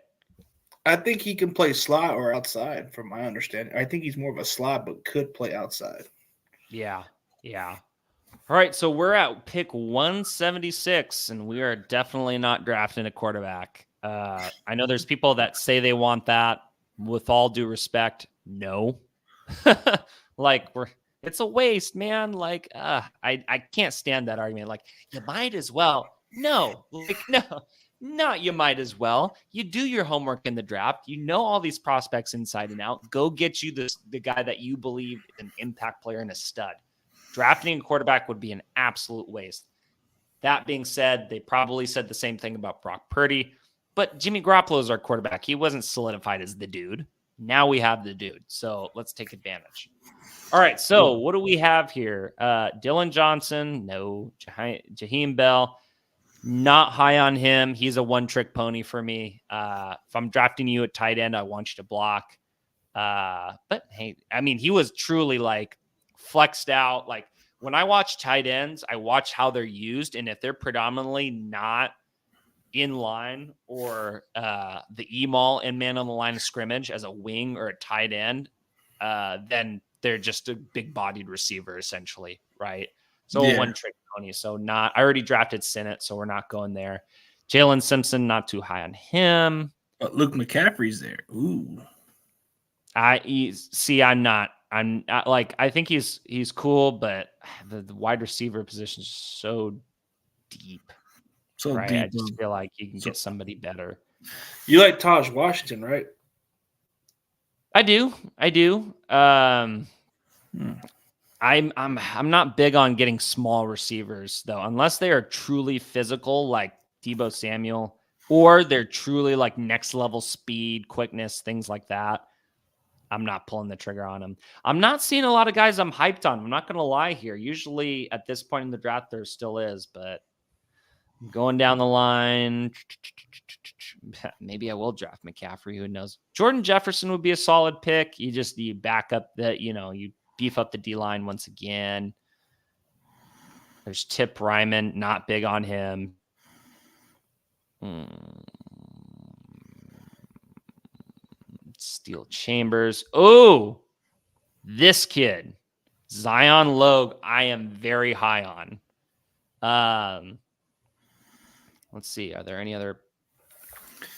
I think he can play slot or outside, from my understanding. I think he's more of a slot, but could play outside. Yeah. All right, so we're at pick 176, and we are definitely not drafting a quarterback. I know there's people that say they want that. With all due respect, no. Like it's a waste, man. Like, I can't stand that argument. Like, you might as well. No, like, no, not you might as well. You do your homework in the draft. You know all these prospects inside and out. Go get you the guy that you believe is an impact player and a stud. Drafting a quarterback would be an absolute waste. That being said, they probably said the same thing about Brock Purdy, but Jimmy Garoppolo is our quarterback. He wasn't solidified as the dude. Now we have the dude. So let's take advantage. All right. So what do we have here? Dylan Johnson, no. Jaheim Bell, not high on him. He's a one-trick pony for me. If I'm drafting you at tight end, I want you to block. But hey, I mean, he was truly like flexed out. Like when I watch tight ends, I watch how they're used. And if they're predominantly not in line or the E-maul and man on the line of scrimmage as a wing or a tight end, then they're just a big bodied receiver essentially. Right. So Yeah. a one trick pony. So I already drafted Sinnott, so we're not going there. Jalen Simpson, not too high on him. Luke McCaffrey's there. Ooh. I'm not like, I think he's cool, but the wide receiver position is so deep. So right. deep. I just feel like you can get somebody better. You like Taj Washington, right? I do. I'm not big on getting small receivers though, unless they are truly physical, like Deebo Samuel, or they're truly like next level speed, quickness, things like that. I'm not pulling the trigger on them. I'm not seeing a lot of guys I'm hyped on. I'm not going to lie here. Usually at this point in the draft, there still is, but going down the line, maybe I will draft McCaffrey. Who knows? Jordan Jefferson would be a solid pick. You back up that, you beef up the D line once again. There's Tip Ryman, not big on him. Steel Chambers. Oh, this kid, Zion Logue, I am very high on. Let's see. Are there any other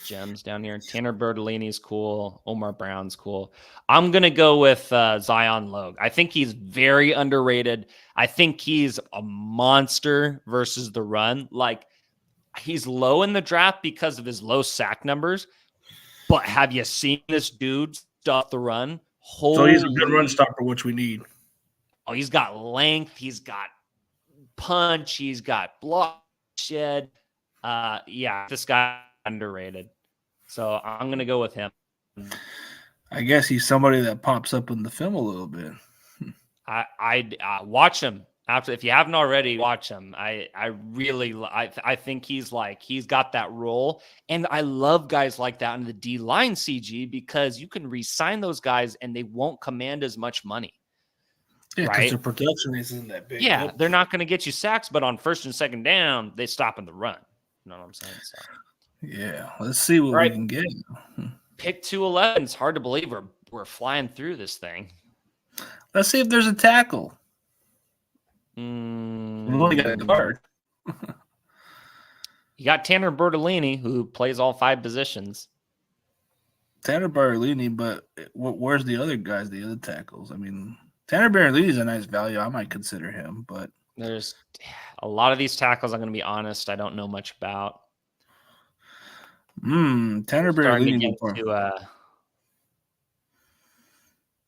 gems down here? Tanner Bertolini's cool. Omar Brown's cool. I'm going to go with Zion Logue. I think he's very underrated. I think he's a monster versus the run. Like, he's low in the draft because of his low sack numbers. But have you seen this dude stuff the run? So he's a good run stopper, which we need. Oh, he's got length. He's got punch. He's got block shed. Yeah, this guy underrated. So I'm going to go with him. I guess he's somebody that pops up in the film a little bit. I watch him. If you haven't already, watch him. I think he's got that role. And I love guys like that in the D line, CG, because you can re-sign those guys and they won't command as much money. Yeah, because their production isn't that big. Yeah, they're not going to get you sacks, but on first and second down, they stop in the run. You know what I'm saying? So. Yeah, let's see what we can get. Pick 211. It's hard to believe we're flying through this thing. Let's see if there's a tackle. We only got a Mm, guard. you got Tanner Bertolini, who plays all 5 positions. Tanner Bertolini, but where's the other guys, the other tackles? I mean, Tanner Bertolini's a nice value. I might consider him, but There's a lot of these tackles, I'm going to be honest, I don't know much about. Tanner Starting to Bertolini. get to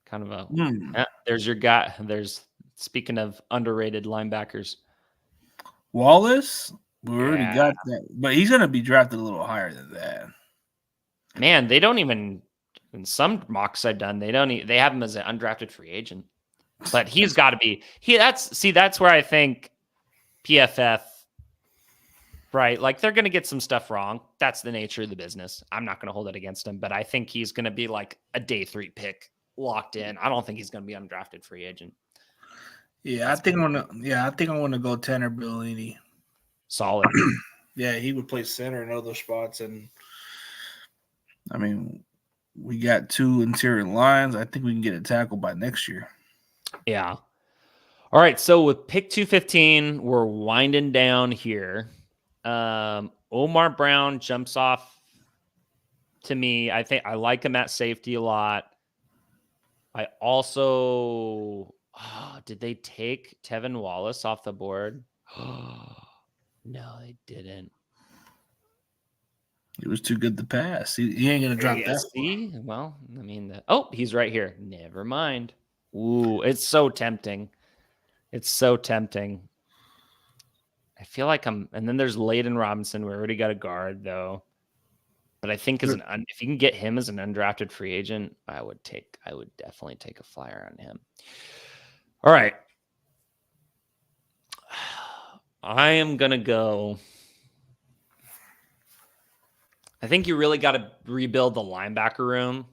kind of a Hmm. there's your guy. There's speaking of underrated linebackers. Wallace, we already Yeah. got that, but he's going to be drafted a little higher than that. Man, they don't even in some mocks I've done, they have him as an undrafted free agent. But he's got to be that's where I think PFF, right? Like they're going to get some stuff wrong. That's the nature of the business. I'm not going to hold it against him, but I think he's going to be like a day 3 pick locked in. I don't think he's going to be undrafted free agent. Yeah, I think I want to go Tanner Bertolini. Solid. Yeah, he would play center in other spots, and I mean, we got 2 interior lines. I think we can get a tackle by next year. Yeah. All right. So with pick 215, we're winding down here. Omar Brown jumps off to me. I think I like him at safety a lot. I also, did they take Tevin Wallace off the board? No, they didn't. It was too good to pass. He ain't gonna drop that. See? Well, I mean, he's right here. Never mind. Ooh, it's so tempting. It's so tempting. I feel like and then there's Layden Robinson. We already got a guard though. But I think if you can get him as an undrafted free agent, I would definitely take a flyer on him. All right. I am going to go. I think you really got to rebuild the linebacker room.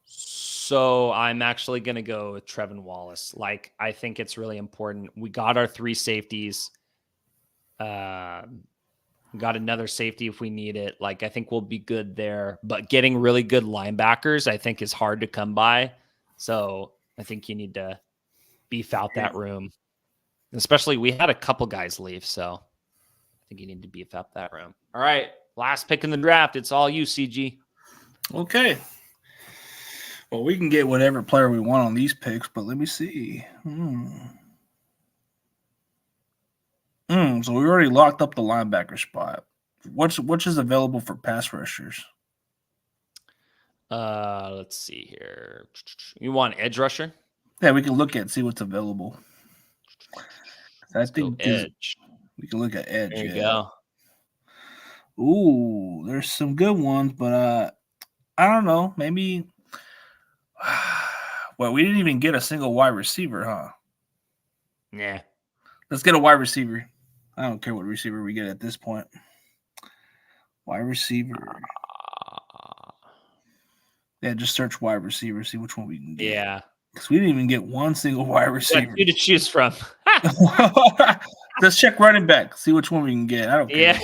So I'm actually going to go with Trevin Wallace. Like, I think it's really important. We got our 3 safeties. Got another safety if we need it. Like, I think we'll be good there. But getting really good linebackers, I think, is hard to come by. So I think you need to beef out that room. Especially, we had a couple guys leave, so I think you need to beef up that room. All right, last pick in the draft. It's all you, CG. Okay. Well, we can get whatever player we want on these picks, but let me see. So we already locked up the linebacker spot. Which is available for pass rushers? Let's see here. You want edge rusher? Yeah, we can look at see what's available. I think edge. We can look at edge. There you go. Ooh, there's some good ones, but I don't know. Maybe. Well, we didn't even get a single wide receiver, huh? Yeah. Let's get a wide receiver. I don't care what receiver we get at this point. Wide receiver. Yeah, just search wide receiver, see which one we can get. Yeah. Because we didn't even get one single wide receiver. Who to choose from. Let's check running back, see which one we can get. I don't care.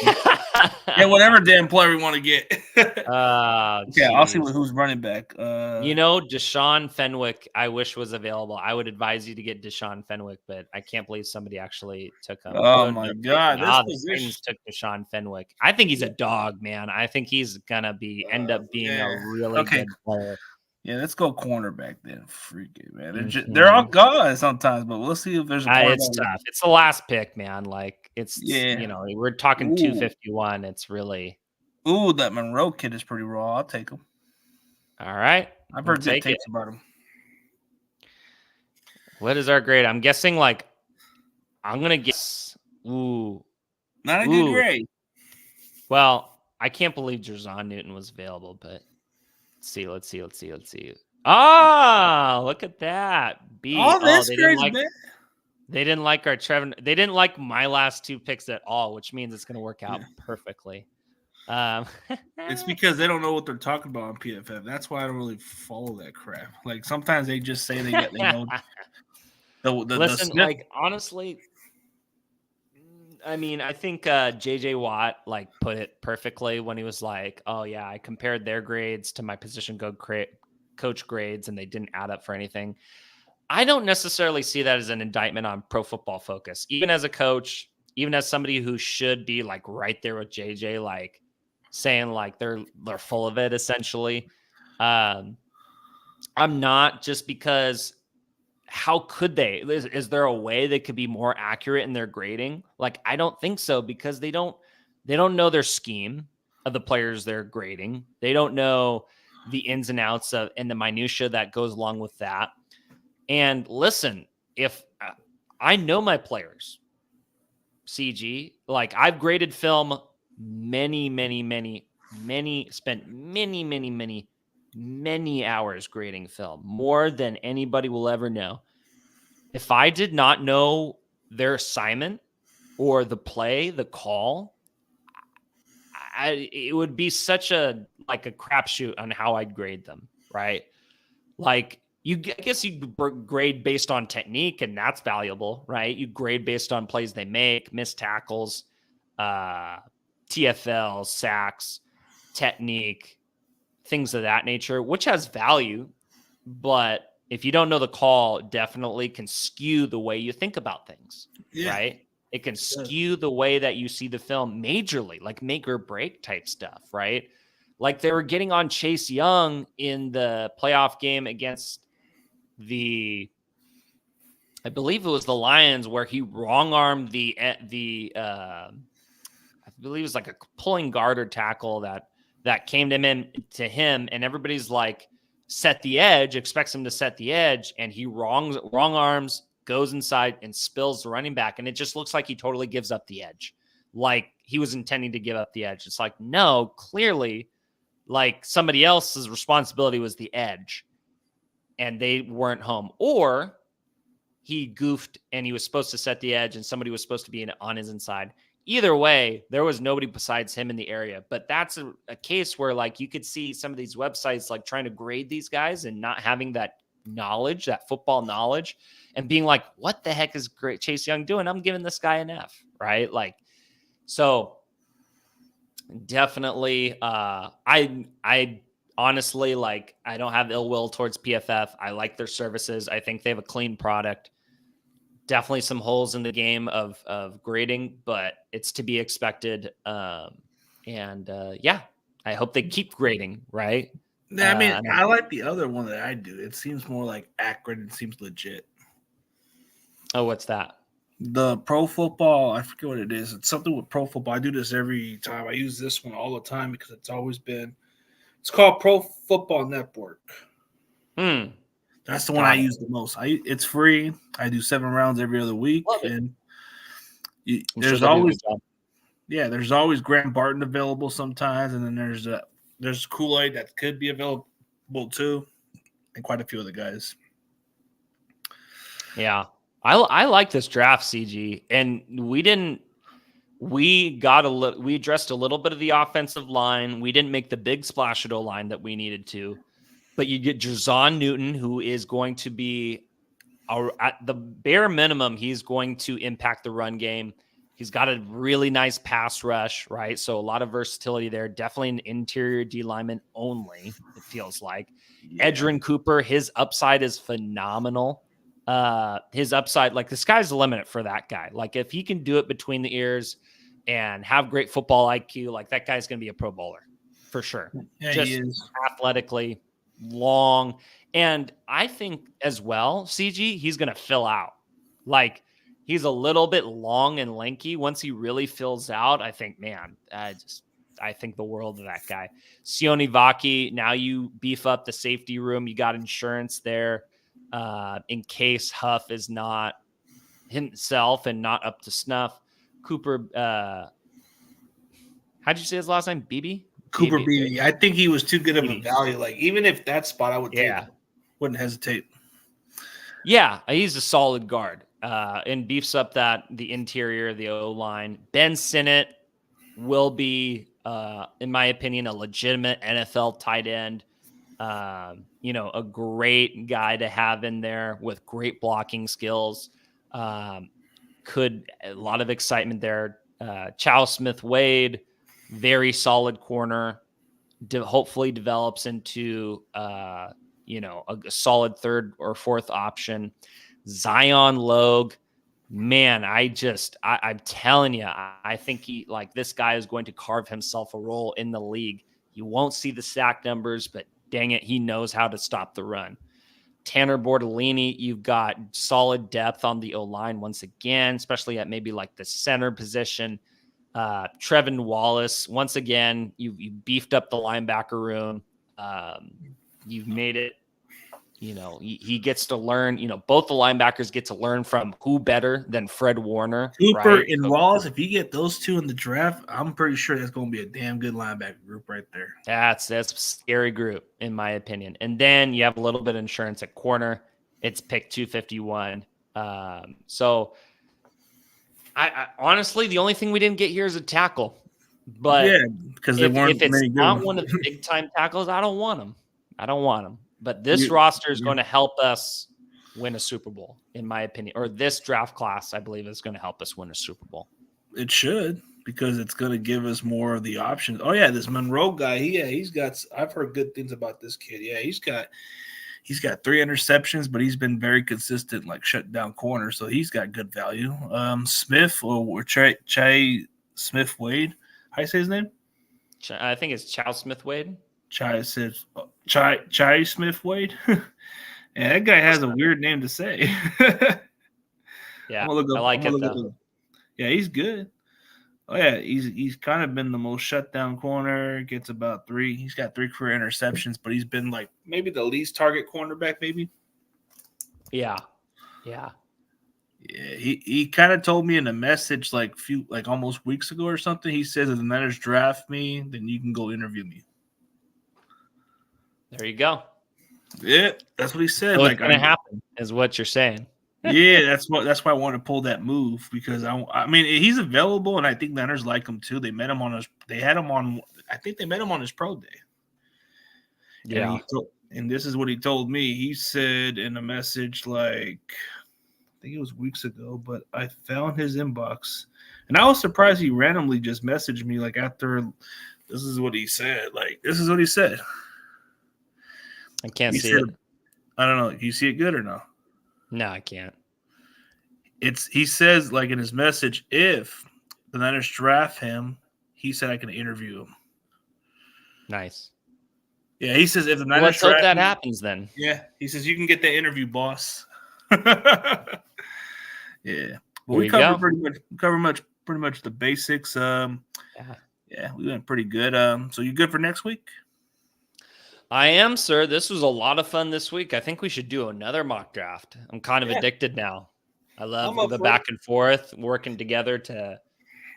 Yeah, whatever damn player we want to get. Okay, I'll see who's running back. Deshaun Fenwick, I wish was available. I would advise you to get Deshaun Fenwick, but I can't believe somebody actually took him. Oh my God. The Titans took Deshaun Fenwick. I think he's a dog, man. I think he's gonna end up being a really good player. Yeah, let's go cornerback then. Freaking man, they're all gone sometimes, but we'll see if there's a it's tough. It's the last pick, man. Like we're talking 251. It's really that Monroe kid is pretty raw. I'll take him. All right, I've heard good takes about him. What is our grade? I'm guessing I'm gonna guess. Not a good grade. Well, I can't believe Jerzon Newton was available, but. Let's see. Ah, look at that. B. They didn't like our Trevor. They didn't like my last 2 picks at all, which means it's going to work out perfectly. It's because they don't know what they're talking about on PFF. That's why I don't really follow that crap. Like sometimes they just say they know. Listen, honestly, I mean, I think JJ Watt put it perfectly when he was like, "Oh yeah, I compared their grades to my position coach grades and they didn't add up for anything. I don't necessarily see that as an indictment on Pro Football Focus. Even as a coach, even as somebody who should be like right there with JJ, like saying like they're full of it essentially. I'm not, just because how could they? Is there a way they could be more accurate in their grading? Like, I don't think so, because they don't know their scheme of the players they're grading. They don't know the ins and outs of and the minutia that goes along with that. And listen, if I know my players, CG, like I've graded film spent many hours grading film, more than anybody will ever know. If I did not know their assignment or the play, the call, it would be such a crapshoot on how I'd grade them, right? Like, I guess you grade based on technique, and that's valuable, right? You grade based on plays they make, missed tackles, TFL, sacks, technique, things of that nature, which has value. But if you don't know the call, it definitely can skew the way you think about things, right? It can skew the way that you see the film majorly, like make or break type stuff, right? Like they were getting on Chase Young in the playoff game against I believe it was the Lions, where he wrong-armed I believe it was like a pulling guard or tackle that came to him, and everybody's like, set the edge, expects him to set the edge, and he wrong arms, goes inside and spills the running back, and it just looks like he totally gives up the edge. Like he was intending to give up the edge. It's like, no, clearly, like somebody else's responsibility was the edge, and they weren't home. Or he goofed and he was supposed to set the edge and somebody was supposed to be on his inside. Either way, there was nobody besides him in the area. But that's a case where like you could see some of these websites like trying to grade these guys and not having that knowledge, that football knowledge, and being like, what the heck is Chase Young doing? I'm giving this guy an F, right? Like, so definitely, I honestly, like, I don't have ill will towards PFF. I like their services. I think they have a clean product. Definitely some holes in the game of grading, but it's to be expected. Yeah, I hope they keep grading, right? Yeah, I mean, I like the other one that I do. It seems more like accurate. It seems legit. Oh, what's that? The Pro Football, I forget what it is. It's something with Pro Football. I do this every time. I use this one all the time because it's called Pro Football Network. That's the one I use the most. It's free. I do 7 rounds every other week, and there's always Grant Barton available sometimes, and then there's Kool-Aid that could be available too, and quite a few other guys. Yeah, I like this draft, CG, and we addressed a little bit of the offensive line. We didn't make the big splash at O-line that we needed to. But you get Jerzon Newton, who is going to be, at the bare minimum, he's going to impact the run game. He's got a really nice pass rush, right? So a lot of versatility there. Definitely an interior D lineman only, it feels like. Yeah. Edgerrin Cooper, his upside is phenomenal. His upside, like the sky's the limit for that guy. Like if he can do it between the ears and have great football IQ, like that guy's going to be a Pro Bowler for sure. Yeah, just he is. Athletically. Long, and I think as well, CG, he's going to fill out. Like he's a little bit long and lanky. Once he really fills out, I think, man, I think the world of that guy. Sione Vaki, now you beef up the safety room. You got insurance there in case Huff is not himself and not up to snuff. Cooper, how'd you say his last name? Beebe? Cooper Beebe. I think he was too good of a value. Like even if that spot, I would take him. Wouldn't hesitate. Yeah, he's a solid guard and beefs up the interior, the O-line. Ben Sinnott will be, in my opinion, a legitimate NFL tight end. A great guy to have in there with great blocking skills. A lot of excitement there. Chow Smith-Wade, very solid corner. Hopefully develops into, a solid third or fourth option. Zion Logue, man, I'm telling you, I think this guy is going to carve himself a role in the league. You won't see the sack numbers, but dang it, he knows how to stop the run. Tanner Bortolini, you've got solid depth on the O-line once again, especially at maybe like the center position. Trevin Wallace, once again, you beefed up the linebacker room. You've made it, he gets to learn, both the linebackers get to learn from who better than Fred Warner. Cooper right? and Wallace, if you get those two in the draft, I'm pretty sure that's going to be a damn good linebacker group right there. That's a scary group, in my opinion. And then you have a little bit of insurance at corner. It's pick 251. So I honestly, the only thing we didn't get here is a tackle. But yeah, because they weren't. If it's not one of the big time tackles, I don't want them. But this roster is going to help us win a Super Bowl, in my opinion. Or this draft class, I believe, is going to help us win a Super Bowl. It should, because it's going to give us more of the options. Oh yeah, this Monroe guy. He's got. I've heard good things about this kid. Yeah, he's got 3 interceptions, but he's been very consistent, like shut down corner. So he's got good value. Smith or Chai Smith Wade. How you say his name? I think it's Chow Smith Wade. Chai Smith Wade. Yeah, that guy has a weird name to say. Yeah, I like it though. Yeah, he's good. Oh yeah, he's kind of been the most shut down corner. Gets about 3. He's got 3 career interceptions, but he's been like maybe the least target cornerback, maybe. Yeah. Yeah, he kind of told me in a message like almost weeks ago or something. He says if the Niners draft me, then you can go interview me. There you go. Yeah, that's what he said. So it's going to happen, is what you're saying. Yeah, that's why I want to pull that move, because I mean he's available, and I think Niners like him too. They met him on I think they met him on his pro day. Yeah, and this is what he told me. He said in a message I think it was weeks ago, but I found his inbox, and I was surprised he randomly just messaged me after. This is what he said. This is what he said. I can't see it. I don't know. Can you see it good or no? No, I can't. He says in his message, if the Niners draft him, he said I can interview him. Nice. Yeah, he says if the Niners let's hope that happens then. Yeah, he says you can get the interview, boss. Yeah, but we covered pretty much the basics. Yeah, we went pretty good. So you good for next week? I am, sir. This was a lot of fun this week. I think we should do another mock draft. I'm kind of addicted now. I love the back and forth, working together to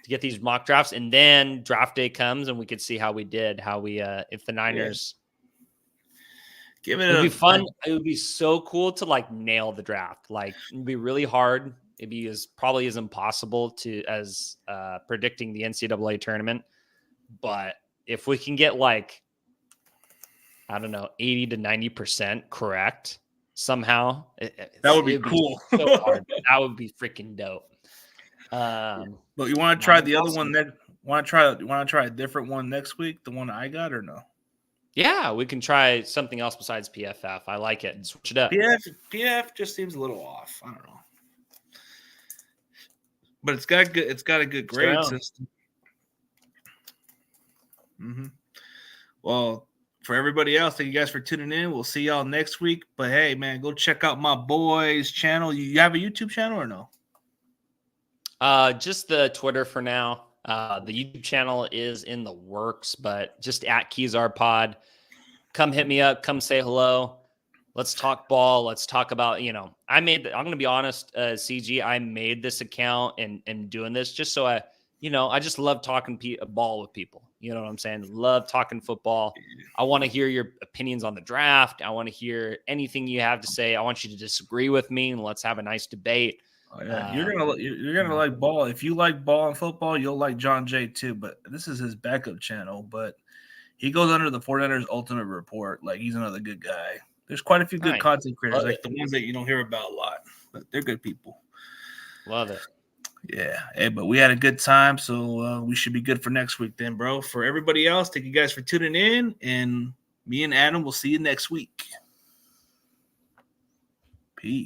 get these mock drafts, and then draft day comes and we could see how we did, if the Niners. Give it. It'd be fun. It would be so cool to nail the draft. It'd be really hard. It'd be probably as impossible as predicting the NCAA tournament. But if we can get I don't know, 80 to 90% correct somehow. That would be cool. So hard, but that would be freaking dope. But you want to try the other one? Want to try a different one next week? The one I got, or no? Yeah, we can try something else besides PFF. I like it. Switch it up. PF just seems a little off. I don't know, but it's got a good grade system. Mm-hmm. Well. For everybody else, thank you guys for tuning in. We'll see y'all next week. But hey, man, go check out my boy's channel. You have a YouTube channel or no? Just the Twitter for now. The YouTube channel is in the works, but just at Kezar Pod. Come hit me up. Come say hello. Let's talk ball. Let's talk about, I'm going to be honest, CG, I made this account and doing this just so I just love talking ball with people. You know what I'm saying? Love talking football. I want to hear your opinions on the draft. I want to hear anything you have to say. I want you to disagree with me, and let's have a nice debate. Oh, yeah. You're gonna like ball. If you like ball and football, you'll like John Jay too. But this is his backup channel. But he goes under the 49ers Ultimate Report. He's another good guy. There's quite a few good content creators, the ones that you don't hear about a lot, but they're good people. Love it. Yeah. Hey, but we had a good time, so we should be good for next week then, bro. For everybody else, thank you guys for tuning in, and me and Adam will see you next week.